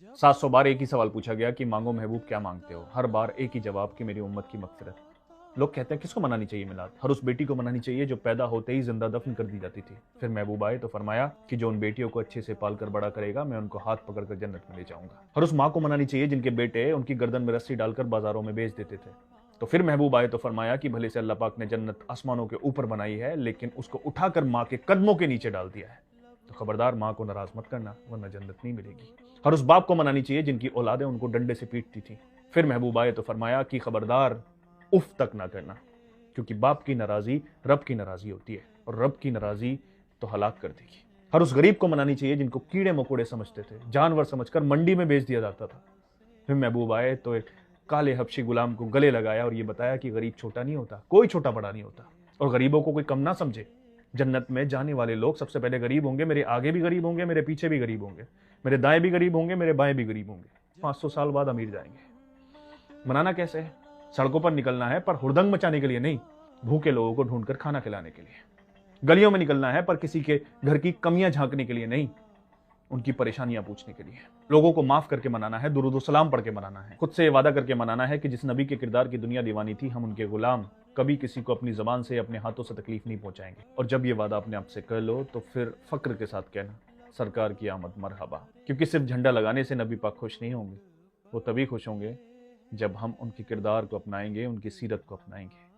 700 बार एक ही सवाल पूछा गया कि मांगो महबूब क्या मांगते हो। हर बार एक ही जवाब कि मेरी उम्मत की मगफिरत। लोग कहते हैं किसको मनानी चाहिए मिलाद? हर उस बेटी को मनानी चाहिए जो पैदा होते ही जिंदा दफन कर दी जाती थी। फिर महबूब आए तो फरमाया कि जो उन बेटियों को अच्छे से पाल कर बड़ा करेगा मैं उनको हाथ पकड़ कर जन्नत में ले जाऊंगा। हर उस माँ को मनानी चाहिए जिनके बेटे उनकी गर्दन में रस्सी डालकर बाजारों में बेच देते थे। तो फिर महबूब आए तो फरमाया कि भले से अल्लाह पाक ने जन्नत आसमानों के ऊपर बनाई है, लेकिन उसको उठाकर माँ के कदमों के नीचे डाल दिया है। तो खबरदार माँ को नाराज मत करना, वरना जन्नत नहीं मिलेगी। हर उस बाप को मनानी चाहिए जिनकी औलादें उनको डंडे से पीटती थी। फिर महबूब आए तो फरमाया कि खबरदार उफ तक ना करना, क्योंकि बाप की नाराजी रब की नाराजी होती है, और रब की नाराजी तो हलाक कर देगी। हर उस गरीब को मनानी चाहिए जिनको कीड़े मकोड़े समझते थे, जानवर समझकर मंडी में बेच दिया जाता था। फिर महबूब आए तो एक काले हबशी गुलाम को गले लगाया और ये बताया कि गरीब छोटा नहीं होता, कोई छोटा बड़ा नहीं होता, और गरीबों को कोई कम ना समझे। जन्नत में जाने वाले लोग सबसे पहले गरीब होंगे, मेरे आगे भी गरीब होंगे, मेरे पीछे भी गरीब होंगे, मेरे दाएं भी गरीब होंगे, मेरे बाएं भी गरीब होंगे। 500 साल बाद अमीर जाएंगे। मनाना कैसे है? सड़कों पर निकलना है, पर हुड़दंग मचाने के लिए नहीं, भूखे लोगों को ढूंढकर खाना खिलाने के लिए। गलियों में निकलना है, पर किसी के घर की कमियां झांकने के लिए नहीं, उनकी परेशानियां पूछने के लिए। लोगों को माफ करके मनाना है, दुरूद सलाम पढ़ के मनाना है। खुद से ये वादा करके मनाना है कि जिस नबी के किरदार की दुनिया दीवानी थी, हम उनके गुलाम कभी किसी को अपनी जबान से अपने हाथों से तकलीफ नहीं पहुंचाएंगे। और जब ये वादा अपने आप से कर लो तो फिर फक्र के साथ कहना, सरकार की आमद मरहबा। क्योंकि सिर्फ झंडा लगाने से नबी पाक खुश नहीं होंगे, वो तभी खुश होंगे जब हम उनके किरदार को अपनाएंगे, उनकी सीरत को अपनाएंगे।